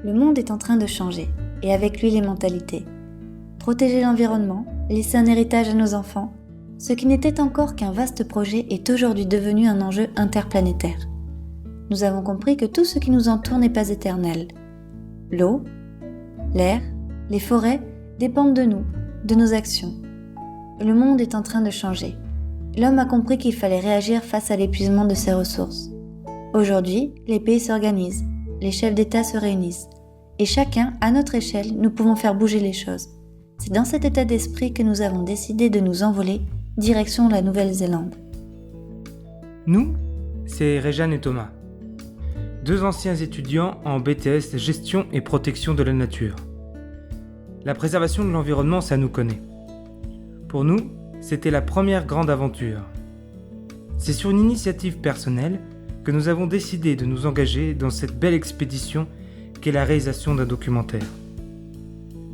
Le monde est en train de changer, et avec lui les mentalités. Protéger l'environnement, laisser un héritage à nos enfants, ce qui n'était encore qu'un vaste projet est aujourd'hui devenu un enjeu interplanétaire. Nous avons compris que tout ce qui nous entoure n'est pas éternel. L'eau, l'air, les forêts dépendent de nous, de nos actions. Le monde est en train de changer. L'homme a compris qu'il fallait réagir face à l'épuisement de ses ressources. Aujourd'hui, les pays s'organisent, les chefs d'État se réunissent. Et chacun, à notre échelle, nous pouvons faire bouger les choses. C'est dans cet état d'esprit que nous avons décidé de nous envoler direction la Nouvelle-Zélande. Nous, c'est Réjeanne et Thomas, 2 anciens étudiants en BTS Gestion et Protection de la Nature. La préservation de l'environnement, ça nous connaît. Pour nous, c'était la première grande aventure. C'est sur une initiative personnelle que nous avons décidé de nous engager dans cette belle expédition qu'est la réalisation d'un documentaire.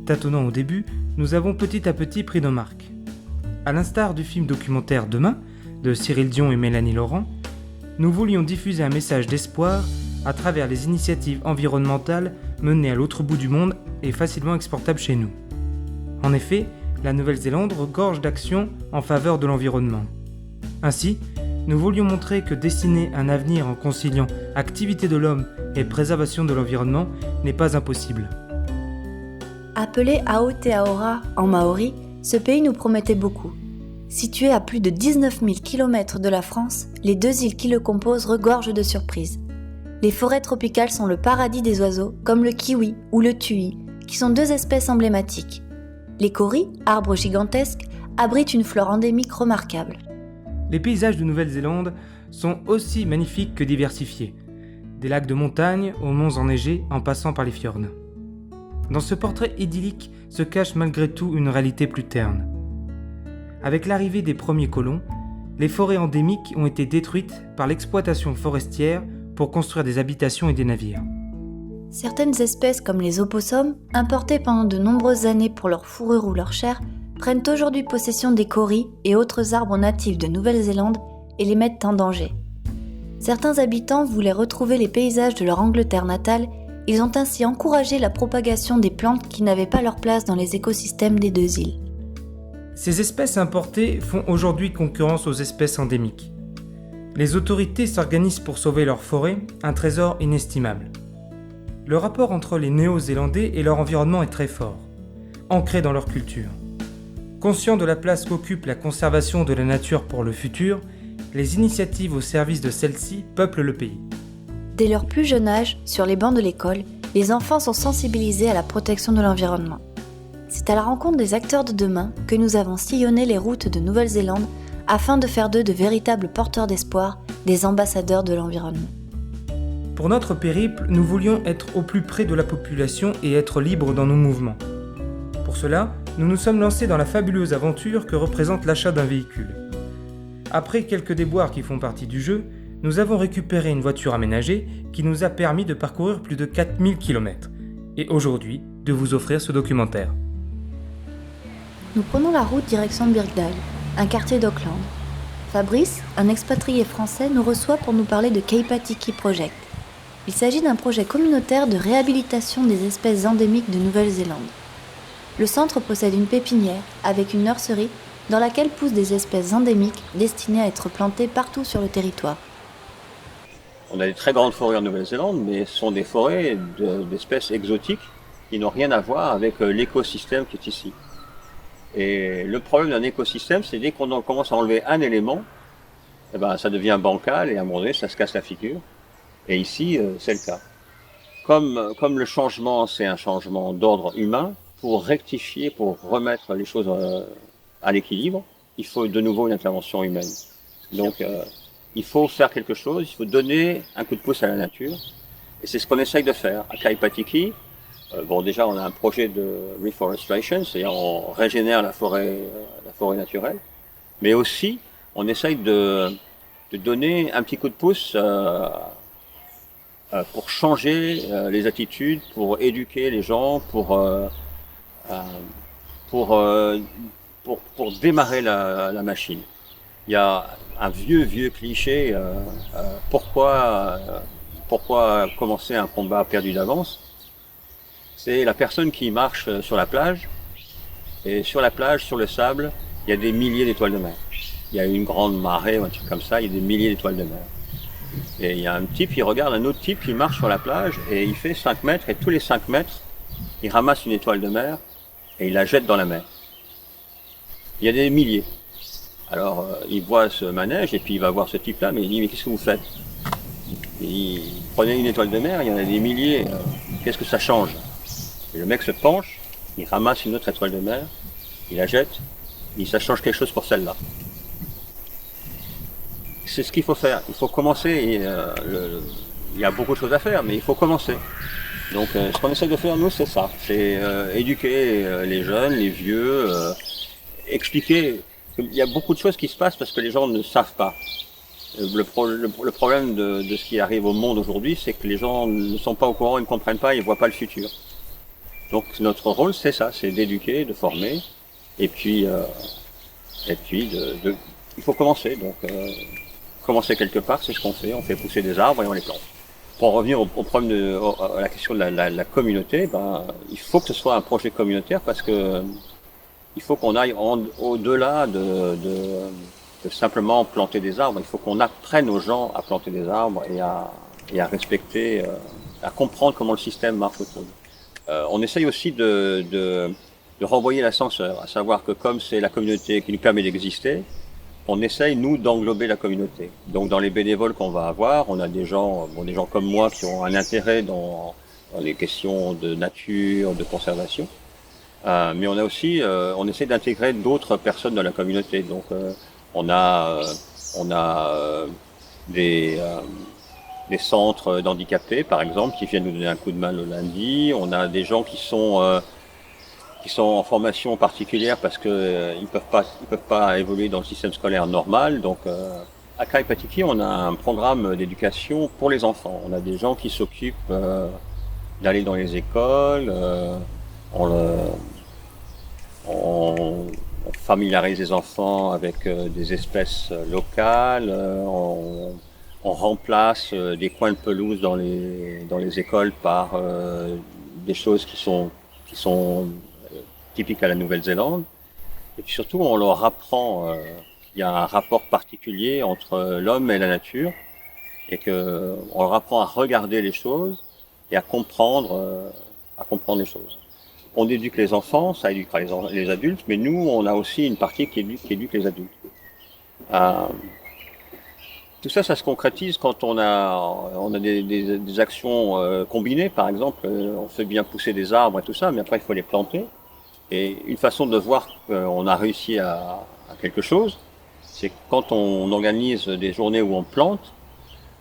Tâtonnant au début, nous avons petit à petit pris nos marques. À l'instar du film documentaire Demain, de Cyril Dion et Mélanie Laurent, nous voulions diffuser un message d'espoir à travers les initiatives environnementales menées à l'autre bout du monde et facilement exportables chez nous. En effet, la Nouvelle-Zélande regorge d'actions en faveur de l'environnement. Ainsi, nous voulions montrer que dessiner un avenir en conciliant activité de l'homme et préservation de l'environnement n'est pas impossible. Appelé Aotearoa en maori, ce pays nous promettait beaucoup. Situé à plus de 19 000 km de la France, les 2 îles qui le composent regorgent de surprises. Les forêts tropicales sont le paradis des oiseaux, comme le kiwi ou le tui, qui sont 2 espèces emblématiques. Les kauris, arbres gigantesques, abritent une flore endémique remarquable. Les paysages de Nouvelle-Zélande sont aussi magnifiques que diversifiés, des lacs de montagne aux monts enneigés en passant par les fjords. Dans ce portrait idyllique se cache malgré tout une réalité plus terne. Avec l'arrivée des premiers colons, les forêts endémiques ont été détruites par l'exploitation forestière pour construire des habitations et des navires. Certaines espèces comme les opossums, importées pendant de nombreuses années pour leur fourrure ou leur chair, prennent aujourd'hui possession des kauris et autres arbres natifs de Nouvelle-Zélande et les mettent en danger. Certains habitants voulaient retrouver les paysages de leur Angleterre natale, ils ont ainsi encouragé la propagation des plantes qui n'avaient pas leur place dans les écosystèmes des 2 îles. Ces espèces importées font aujourd'hui concurrence aux espèces endémiques. Les autorités s'organisent pour sauver leur forêt, un trésor inestimable. Le rapport entre les Néo-Zélandais et leur environnement est très fort, ancré dans leur culture. Conscients de la place qu'occupe la conservation de la nature pour le futur, les initiatives au service de celle-ci peuplent le pays. Dès leur plus jeune âge, sur les bancs de l'école, les enfants sont sensibilisés à la protection de l'environnement. C'est à la rencontre des acteurs de demain que nous avons sillonné les routes de Nouvelle-Zélande afin de faire d'eux de véritables porteurs d'espoir, des ambassadeurs de l'environnement. Pour notre périple, nous voulions être au plus près de la population et être libres dans nos mouvements. Pour cela, nous nous sommes lancés dans la fabuleuse aventure que représente l'achat d'un véhicule. Après quelques déboires qui font partie du jeu, nous avons récupéré une voiture aménagée qui nous a permis de parcourir plus de 4000 km et aujourd'hui de vous offrir ce documentaire. Nous prenons la route direction Birkdale, un quartier d'Auckland. Fabrice, un expatrié français, nous reçoit pour nous parler de Kaipatiki Project. Il s'agit d'un projet communautaire de réhabilitation des espèces endémiques de Nouvelle-Zélande. Le centre possède une pépinière avec une nurserie dans laquelle poussent des espèces endémiques destinées à être plantées partout sur le territoire. On a des très grandes forêts en Nouvelle-Zélande, mais ce sont des forêts d'espèces exotiques qui n'ont rien à voir avec l'écosystème qui est ici. Et le problème d'un écosystème, c'est dès qu'on commence à enlever un élément, eh ben, ça devient bancal et à un moment donné, ça se casse la figure. Et ici, c'est le cas. Comme le changement, c'est un changement d'ordre humain, pour rectifier, pour remettre les choses à l'équilibre, il faut de nouveau une intervention humaine. Donc, il faut faire quelque chose, il faut donner un coup de pouce à la nature. Et c'est ce qu'on essaye de faire. À Kaipatiki, déjà, on a un projet de reforestation, c'est-à-dire on régénère la forêt naturelle. Mais aussi, on essaye de donner un petit coup de pouce pour changer les attitudes, pour éduquer les gens, pour démarrer la machine. Il y a un vieux cliché, pourquoi commencer un combat perdu d'avance? C'est la personne qui marche sur la plage, et sur la plage, sur le sable, il y a des milliers d'étoiles de mer. Il y a une grande marée ou un truc comme ça, il y a des milliers d'étoiles de mer. Et il y a un type, il regarde un autre type qui marche sur la plage et il fait 5 mètres et tous les 5 mètres, il ramasse une étoile de mer et il la jette dans la mer. Il y a des milliers. Alors il voit ce manège et puis il va voir ce type-là, mais il dit mais qu'est-ce que vous faites? Il prenait une étoile de mer, il y en a des milliers, qu'est-ce que ça change? Et le mec se penche, il ramasse une autre étoile de mer, il la jette, il dit ça change quelque chose pour celle-là. C'est ce qu'il faut faire, il faut commencer, et, il y a beaucoup de choses à faire, mais il faut commencer. Donc ce qu'on essaie de faire nous c'est ça, c'est éduquer les jeunes, les vieux, expliquer qu'il y a beaucoup de choses qui se passent parce que les gens ne savent pas. Le problème de ce qui arrive au monde aujourd'hui, c'est que les gens ne sont pas au courant, ils ne comprennent pas, ils ne voient pas le futur. Donc notre rôle c'est ça, c'est d'éduquer, de former, et puis il faut commencer. Donc commencer quelque part, c'est ce qu'on fait pousser des arbres et on les plante. Pour en revenir au problème à la question de la communauté, il faut que ce soit un projet communautaire parce que il faut qu'on aille au-delà de simplement planter des arbres. Il faut qu'on apprenne aux gens à planter des arbres et à respecter, à comprendre comment le système marche autour. On essaye aussi de renvoyer l'ascenseur, à savoir que comme c'est la communauté qui nous permet d'exister, on essaye, nous, d'englober la communauté. Donc, dans les bénévoles qu'on va avoir, on a des gens comme moi qui ont un intérêt dans les questions de nature, de conservation. Mais on a aussi, on essaie d'intégrer d'autres personnes dans la communauté. Donc, on a des centres d'handicapés, par exemple, qui viennent nous donner un coup de main le lundi. On a des gens qui sont en formation particulière parce que ils peuvent pas évoluer dans le système scolaire normal. Donc à Kaipatiki, on a un programme d'éducation pour les enfants. On a des gens qui s'occupent d'aller dans les écoles, on familiarise les enfants avec des espèces locales, on remplace des coins de pelouse dans les écoles par des choses qui sont typique à la Nouvelle-Zélande. Et puis surtout, on leur apprend qu'il y a un rapport particulier entre l'homme et la nature et que on leur apprend à regarder les choses et à comprendre les choses. On éduque les enfants, ça éduquera les adultes, mais nous, on a aussi une partie qui éduque les adultes. Tout ça, ça se concrétise quand on a des actions combinées. Par exemple, on fait bien pousser des arbres et tout ça, mais après, il faut les planter. Et une façon de voir qu'on a réussi à quelque chose, c'est quand on organise des journées où on plante,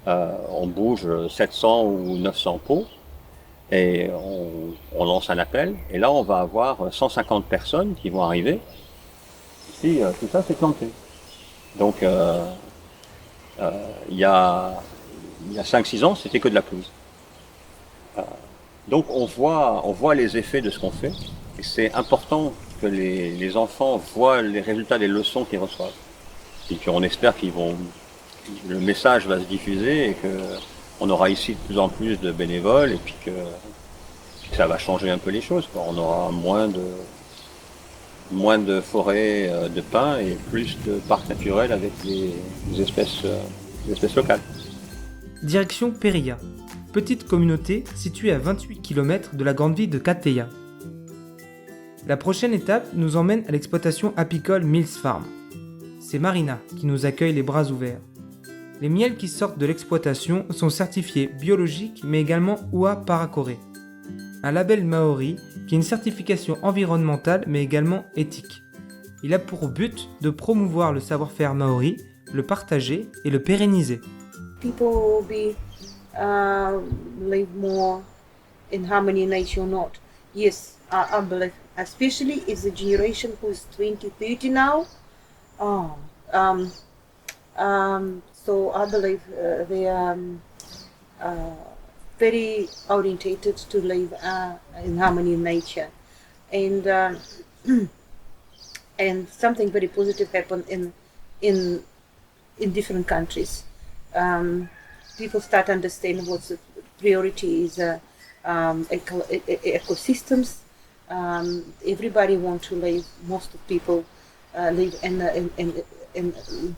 on bouge 700 ou 900 pots, et on lance un appel, et là on va avoir 150 personnes qui vont arriver, si tout ça c'est planté. Donc il y a 5-6 ans, c'était que de la pelouse. Donc on voit les effets de ce qu'on fait. Et c'est important que les enfants voient les résultats des leçons qu'ils reçoivent. Et qu'on espère le message va se diffuser et qu'on aura ici de plus en plus de bénévoles et puis que ça va changer un peu les choses, quoi. On aura moins de forêts de pins et plus de parcs naturels avec les espèces locales. Direction Peria, petite communauté située à 28 km de la grande ville de Kateya. La prochaine étape nous emmène à l'exploitation apicole Mills Farm. C'est Marina qui nous accueille les bras ouverts. Les miels qui sortent de l'exploitation sont certifiés biologiques mais également UA Paracore, un label maori qui est une certification environnementale mais également éthique. Il a pour but de promouvoir le savoir-faire maori, le partager et le pérenniser. People will live more in harmony in nature or not. Yes, I believe, especially if the generation who is 20, 30 now. So I believe they are very orientated to live in harmony in nature, and and something very positive happened in different countries. People start to understand what the priority is ecosystems. Everybody want to live. Most of people live in a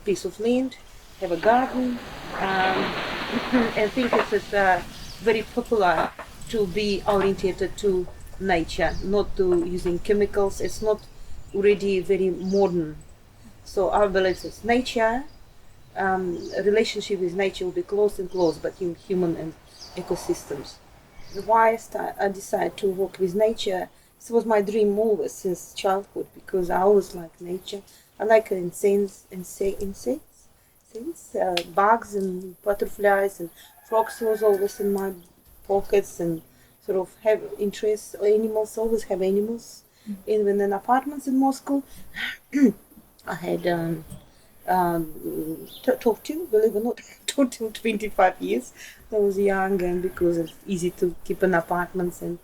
piece of land, have a garden, and think it's very popular to be orientated to nature, not to using chemicals. It's not already very modern. So our belief is nature, a relationship with nature will be close and close, but in human and ecosystems. Why I decided to work with nature, this was my dream always since childhood, because I always like nature. I like insects, bugs and butterflies and frogs was always in my pockets, and sort of have interest. Animals, always have animals. Even in apartments in Moscow, I had tortoise, believe it or not, total 25 years. I was young, and because it's easy to keep in apartments. And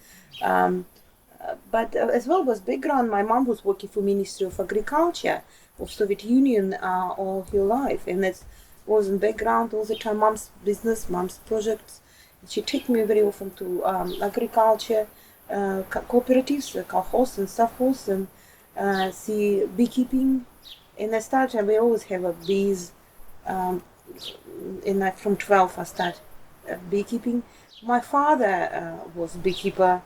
but as well was background. My mom was working for Ministry of Agriculture of Soviet Union all her life, and it was in background all the time. Mom's business, mom's projects. She take me very often to agriculture cooperatives, colхоз and совхоз, and see beekeeping. And I started. We always have a bees. And from 12 I started beekeeping. My father was beekeeper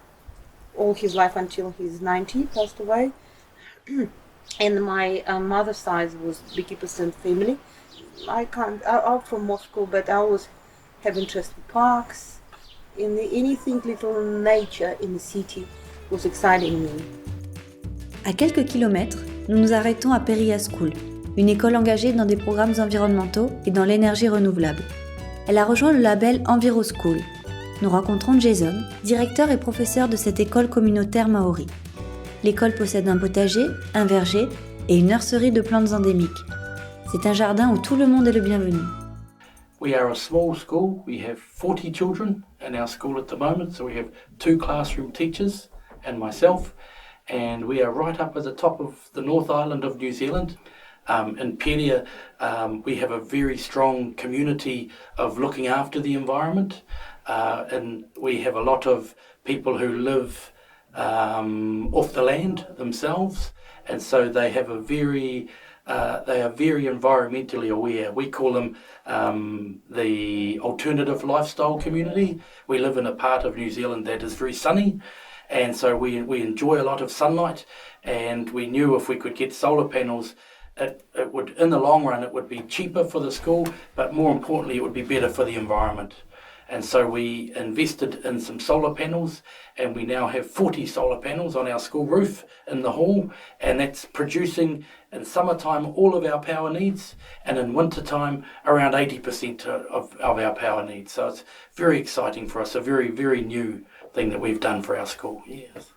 all his life until he's 90, passed away. And my mother's side was beekeepers and family. I'm from Moscow, but I always have interest in parks, in anything little nature in the city was exciting me. À quelques kilomètres, nous nous arrêtons à Peria School, une école engagée dans des programmes environnementaux et dans l'énergie renouvelable. Elle a rejoint le label EnviroSchool. Nous rencontrons Jason, directeur et professeur de cette école communautaire maori. L'école possède un potager, un verger et une nurserie de plantes endémiques. C'est un jardin où tout le monde est le bienvenu. We are a small school. We have 40 children in our school at the moment. So we have 2 classroom teachers and myself. And we are right up at the top of the North Island of New Zealand. In Peria, we have a very strong community of looking after the environment. And we have a lot of people who live off the land themselves. And so they have they are very environmentally aware. We call them the alternative lifestyle community. We live in a part of New Zealand that is very sunny, and so we enjoy a lot of sunlight, and we knew if we could get solar panels, it would, in the long run, it would be cheaper for the school, but more importantly, it would be better for the environment. And so we invested in some solar panels, and we now have 40 solar panels on our school roof in the hall, and that's producing in summertime all of our power needs, and in wintertime around 80% of our power needs. So it's very exciting for us, a very, very new thing that we've done for our school. Yes.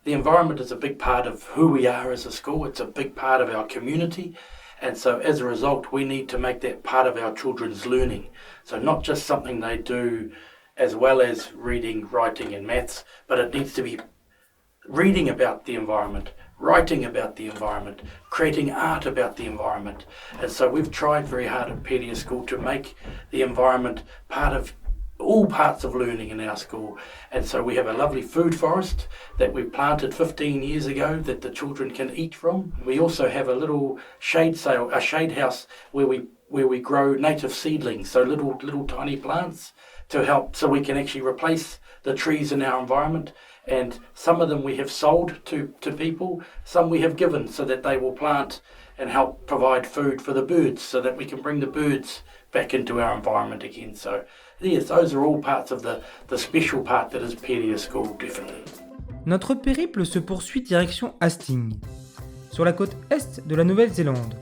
The environment is a big part of who we are as a school. It's a big part of our community. And so as a result, we need to make that part of our children's learning. So not just something they do as well as reading, writing and maths, but it needs to be reading about the environment, writing about the environment, creating art about the environment. And so we've tried very hard at Peria School to make the environment part of all parts of learning in our school. And so we have a lovely food forest that we planted 15 years ago that the children can eat from. We also have a little shade house where we grow native seedlings, so little tiny plants to help, so we can actually replace the trees in our environment. And some of them we have sold to people, some we have given so that they will plant and help provide food for the birds, so that we can bring the birds back into our environment again. So yes, those are all parts of the special part that is Peria School, definitely. Notre périple se poursuit direction Hastings, sur la côte est de la Nouvelle-Zélande.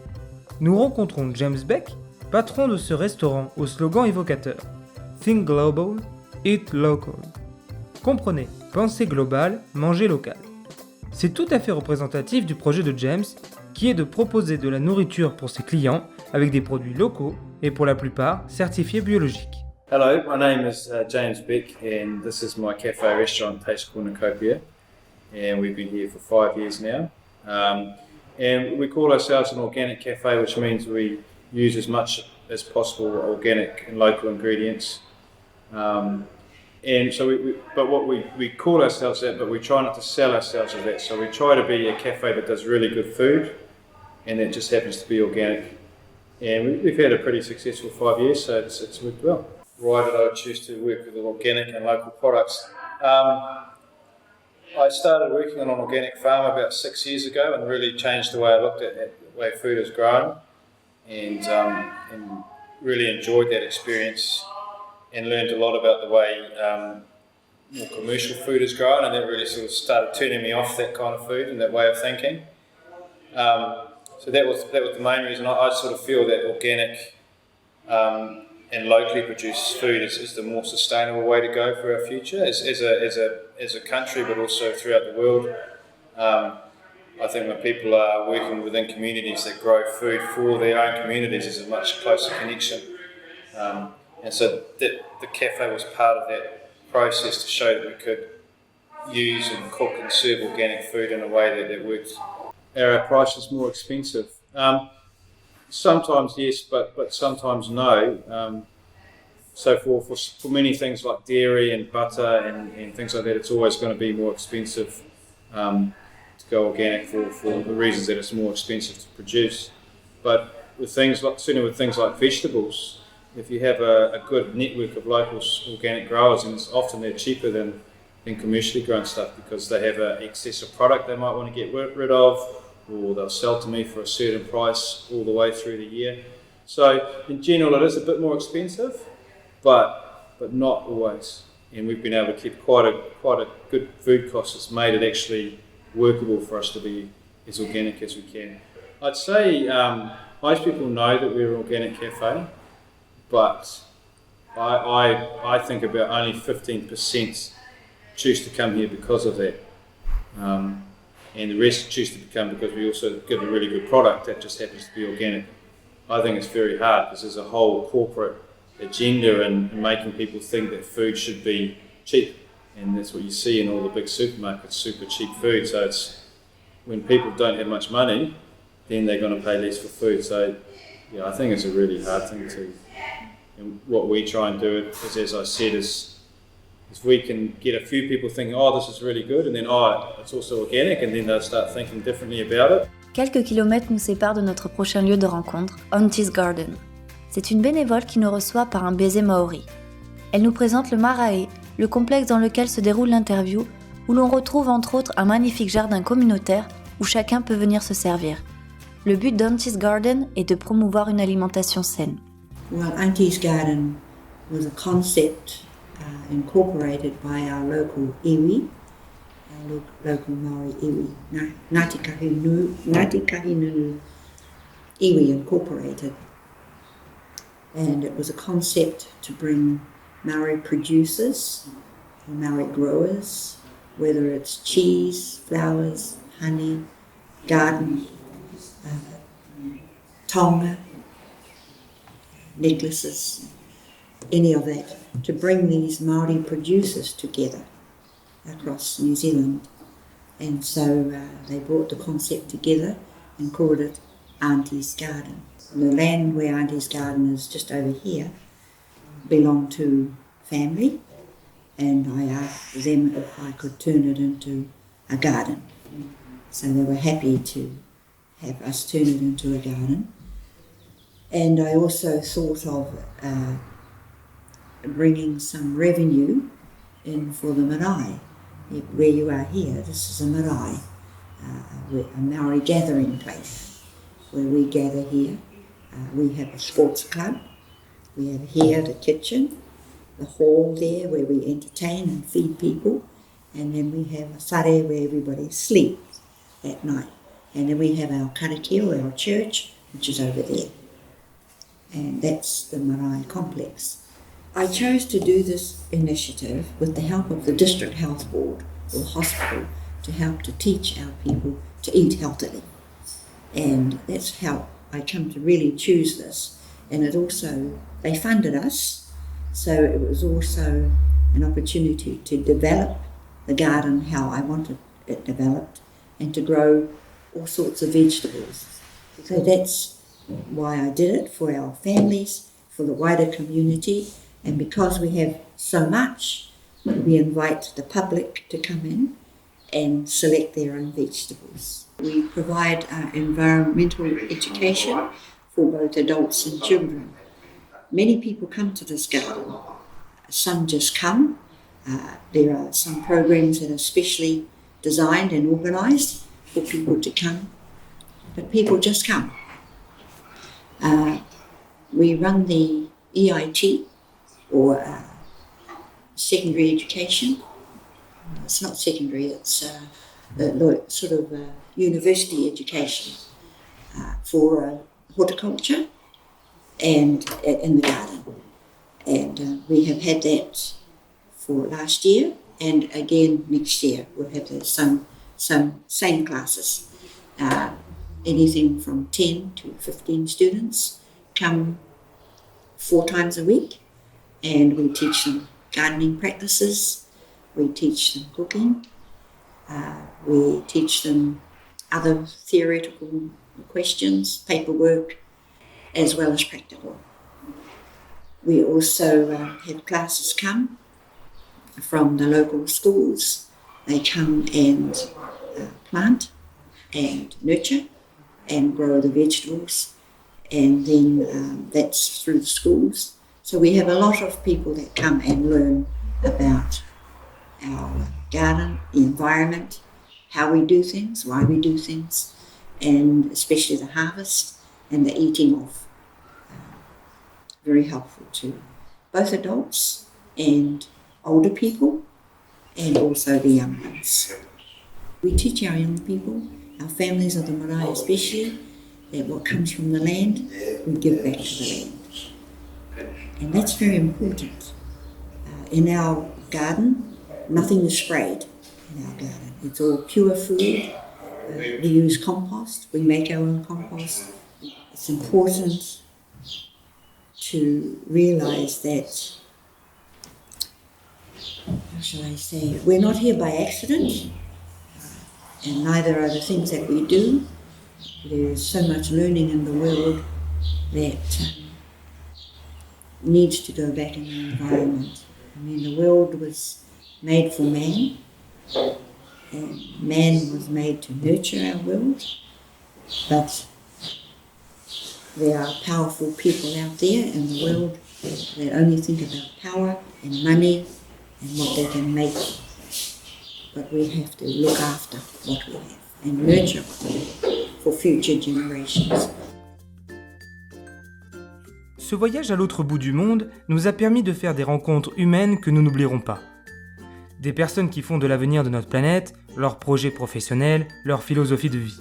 Nous rencontrons James Beck, patron de ce restaurant au slogan évocateur « Think Global, Eat Local ». Comprenez, pensez global, mangez local. C'est tout à fait représentatif du projet de James, qui est de proposer de la nourriture pour ses clients avec des produits locaux et pour la plupart certifiés biologiques. Hello, my name is James Beck, and this is my cafe restaurant Taste Cornucopia, and we've been here for 5 years now. And we call ourselves an organic cafe, which means we use as much as possible organic and local ingredients. And so we call ourselves that, but we try not to sell ourselves as that. So we try to be a cafe that does really good food, and that just happens to be organic. And we've had a pretty successful 5 years, so it's worked well. Why did I choose to work with organic and local products? I started working on an organic farm about 6 years ago and really changed the way I looked at the way food is grown, and really enjoyed that experience and learned a lot about the way more commercial food is grown, and that really sort of started turning me off that kind of food and that way of thinking. So that was the main reason. I sort of feel that organic and locally produced food is the more sustainable way to go for our future as a country, but also throughout the world. I think when people are working within communities that grow food for their own communities, there's a much closer connection. And so the cafe was part of that process to show that we could use and cook and serve organic food in a way that worked. Are our prices more expensive? Sometimes yes, but sometimes no. So for many things like dairy and butter and things like that, it's always going to be more expensive to go organic for the reasons that it's more expensive to produce. But with things like, certainly with things like vegetables, if you have a good network of local organic growers, and it's often they're cheaper than commercially grown stuff because they have an excess of product they might want to get rid of, or they'll sell to me for a certain price all the way through the year. So in general it is a bit more expensive, but not always. And we've been able to keep quite a good food cost that's made it actually workable for us to be as organic as we can. I'd say most people know that we're an organic cafe, but I think about only 15% choose to come here because of that. And the rest choose to come because we also give a really good product that just happens to be organic. I think it's very hard because there's a whole corporate agenda in making people think that food should be cheap, and that's what you see in all the big supermarkets, super cheap food. So it's when people don't have much money, then they're going to pay less for food. So yeah, I think it's a really hard thing to. And what we try and do is, as I said, is we can get a few people thinking, oh, this is really good, and then, oh, it's also organic, and then they'll start thinking differently about it. Quelques kilomètres nous séparent de notre prochain lieu de rencontre, Auntie's Garden. C'est une bénévole qui nous reçoit par un baiser maori. Elle nous présente le marae, le complexe dans lequel se déroule l'interview, où l'on retrouve entre autres un magnifique jardin communautaire où chacun peut venir se servir. Le but d'Auntie's Garden est de promouvoir une alimentation saine. Well, Auntie's Garden was a concept incorporated by our local iwi, our local Maori iwi, Ngāti Kahinu Iwi Incorporated. And it was a concept to bring Maori producers, or Maori growers, whether it's cheese, flowers, honey, garden, tonga, necklaces, any of that, to bring these Maori producers together across New Zealand. And so they brought the concept together and called it Auntie's Garden. The land where Auntie's Garden is just over here belonged to family, and I asked them if I could turn it into a garden. So they were happy to have us turn it into a garden. And I also thought of bringing some revenue in for the marae. Where you are here, this is a marae, a Maori gathering place where we gather here. We have a sports club, we have here the kitchen, the hall there where we entertain and feed people, and then we have a sare where everybody sleeps at night. And then we have our karakia, or our church, which is over there. And that's the marae complex. I chose to do this initiative with the help of the District Health Board or hospital to help to teach our people to eat healthily. And that's how I come to really choose this. And it also, they funded us, so it was also an opportunity to develop the garden how I wanted it developed and to grow all sorts of vegetables. So that's why I did it, for our families, for the wider community. And because we have so much, We invite the public to come in and select their own vegetables. We provide environmental education for both adults and children. Many people come to this garden. Some just come. There are some programs that are specially designed and organised for people to come, but people just come. We run the EIT, or secondary education. It's not secondary, it's sort of university education for horticulture and in the garden. And we have had that for last year, and again next year we'll have the same classes. Anything from 10 to 15 students come 4 times a week, and we teach them gardening practices, we teach them cooking, we teach them other theoretical questions, paperwork, as well as practical. We also have classes come from the local schools. They come and plant and nurture and grow the vegetables, and then that's through the schools. So we have a lot of people that come and learn about our garden, the environment, how we do things, why we do things, and especially the harvest and the eating of. Very helpful to both adults and older people, and also the young ones. We teach our young people, our families of the marae especially, that what comes from the land, we give back to the land. And that's very important. In our garden, nothing is sprayed in our garden. It's all pure food. We use compost. We make our own compost. It's important to realise that, how shall I say, we're not here by accident, and neither are the things that we do. There's so much learning in the world that needs to go back in the environment. I mean, the world was made for man, and man was made to nurture our world, but there are powerful people out there in the world that only think about power and money and what they can make. But we have to look after what we have and nurture what we have for future generations. Ce voyage à l'autre bout du monde nous a permis de faire des rencontres humaines que nous n'oublierons pas. Des personnes qui font de l'avenir de notre planète, leurs projets professionnels, leur philosophie de vie.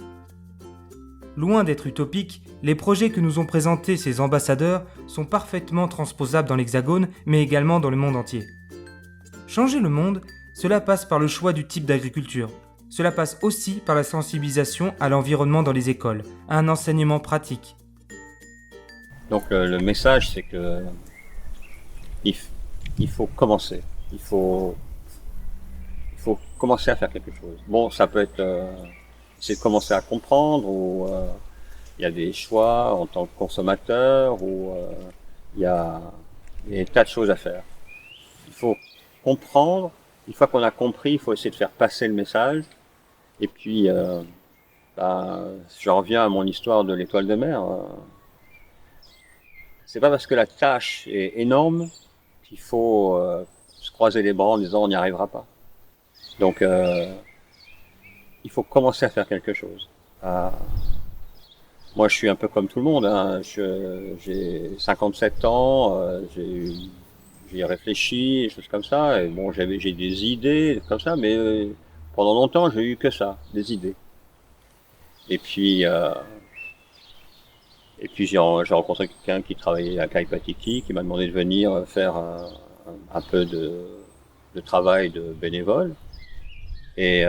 Loin d'être utopiques, les projets que nous ont présentés ces ambassadeurs sont parfaitement transposables dans l'Hexagone, mais également dans le monde entier. Changer le monde, cela passe par le choix du type d'agriculture. Cela passe aussi par la sensibilisation à l'environnement dans les écoles, à un enseignement pratique. Donc le message, c'est que il faut commencer. Il faut commencer à faire quelque chose. Bon, ça peut être c'est de commencer à comprendre, ou il y a des choix en tant que consommateur, ou il y a des tas de choses à faire. Il faut comprendre. Une fois qu'on a compris, il faut essayer de faire passer le message. Et puis, je reviens à mon histoire de l'étoile de mer. C'est pas parce que la tâche est énorme qu'il faut se croiser les bras en disant on n'y arrivera pas. Donc, il faut commencer à faire quelque chose. Moi, je suis un peu comme tout le monde. Hein. J'ai 57 ans, j'ai réfléchi, des choses comme ça. Et bon, j'ai des idées comme ça, mais pendant longtemps, j'ai eu que ça, des idées. Et puis j'ai rencontré quelqu'un qui travaillait à Kaipatiki, qui m'a demandé de venir faire un peu de travail de bénévole. Et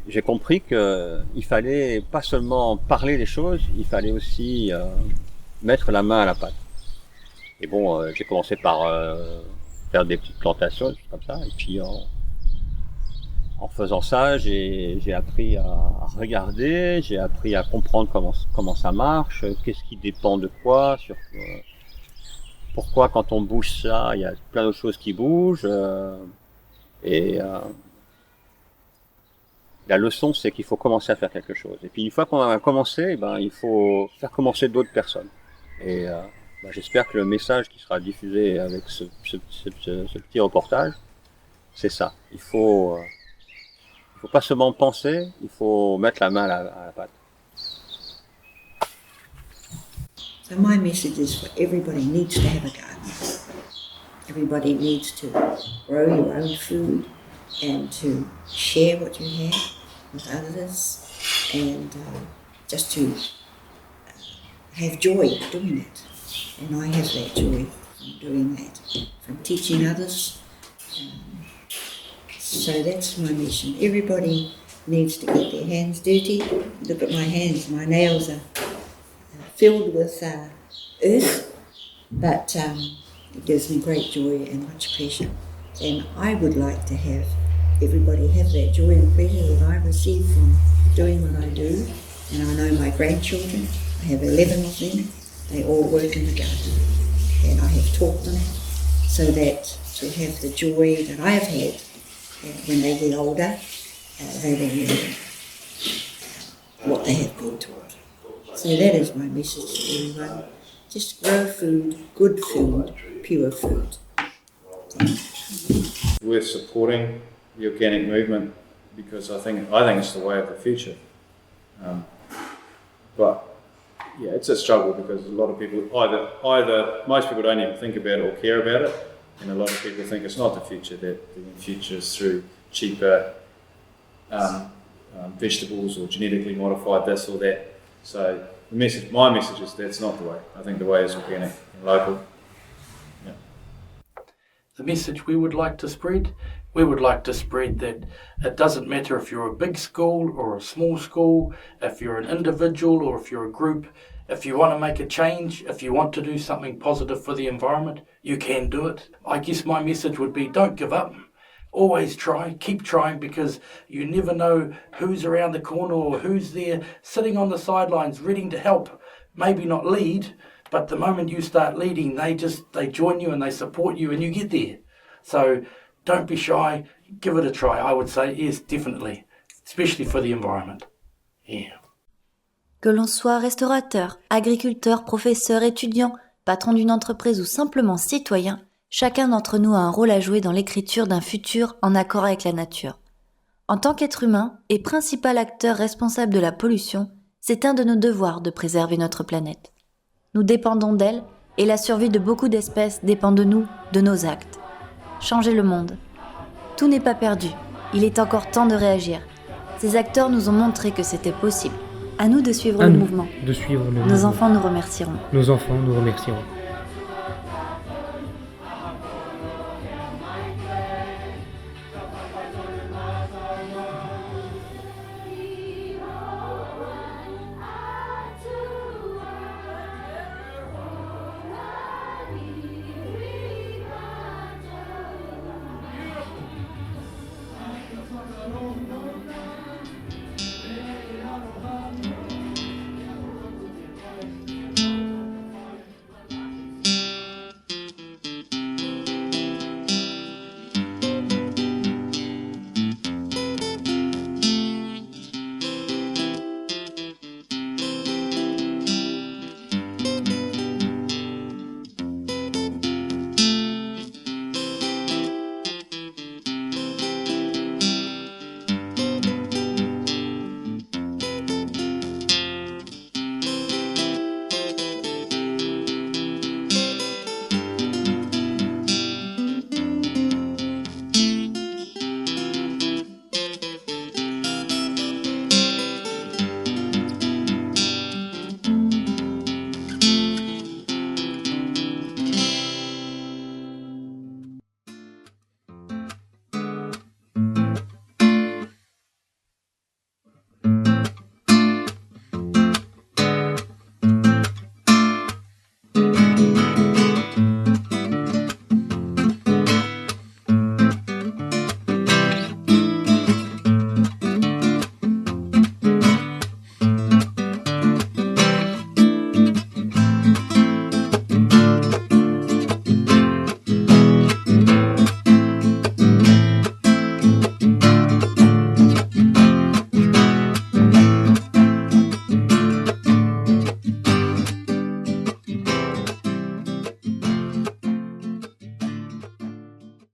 j'ai compris qu'il fallait pas seulement parler des choses, il fallait aussi mettre la main à la pâte. Et bon, j'ai commencé par faire des petites plantations, comme ça. Et puis en faisant ça, j'ai appris à regarder, j'ai appris à comprendre comment ça marche, qu'est-ce qui dépend de quoi, pourquoi quand on bouge ça, il y a plein d'autres choses qui bougent. La leçon, c'est qu'il faut commencer à faire quelque chose. Et puis une fois qu'on a commencé, ben, il faut faire commencer d'autres personnes. Et ben, j'espère que le message qui sera diffusé avec ce petit reportage, c'est ça. Il faut pas seulement penser, il faut mettre la main à la pâte. So my message is for everybody needs to have a garden. Everybody needs to grow your own food and to share what you have with others and just to have joy doing it. And I have that joy from doing that, from teaching others. So that's my mission. Everybody needs to get their hands dirty. Look at my hands, my nails are filled with earth, but it gives me great joy and much pleasure. And I would like to have everybody have that joy and pleasure that I receive from doing what I do. And I know my grandchildren, I have 11 of them, they all work in the garden. And I have taught them so that to have the joy that I have had when they get older, they will remember what they have been taught. So that is my message to everyone. Just grow food, good food, pure food. We're supporting the organic movement because I think it's the way of the future. But yeah, it's a struggle because a lot of people either most people don't even think about it or care about it, and a lot of people think it's not the future. That the future is through cheaper vegetables or genetically modified this or that. So my message is that's not the way. I think the way is organic and local. Yeah. The message we would like to spread that it doesn't matter if you're a big school or a small school, if you're an individual or if you're a group, if you want to make a change, if you want to do something positive for the environment, you can do it. I guess my message would be don't give up. Always try, keep trying, because you never know who's around the corner or who's there sitting on the sidelines ready to help. Maybe not lead, but the moment you start leading, they join you and they support you and you get there. So don't be shy, give it a try. I would say yes, definitely, especially for the environment. Yeah. Que l'on soit restaurateur, agriculteur, professeur, étudiant, patron d'une entreprise ou simplement citoyen, chacun d'entre nous a un rôle à jouer dans l'écriture d'un futur en accord avec la nature. En tant qu'être humain et principal acteur responsable de la pollution, c'est un de nos devoirs de préserver notre planète. Nous dépendons d'elle et la survie de beaucoup d'espèces dépend de nous, de nos actes. Changer le monde. Tout n'est pas perdu, il est encore temps de réagir. Ces acteurs nous ont montré que c'était possible. À nous de suivre le mouvement. Nos enfants nous remercieront. Nos enfants nous remercieront.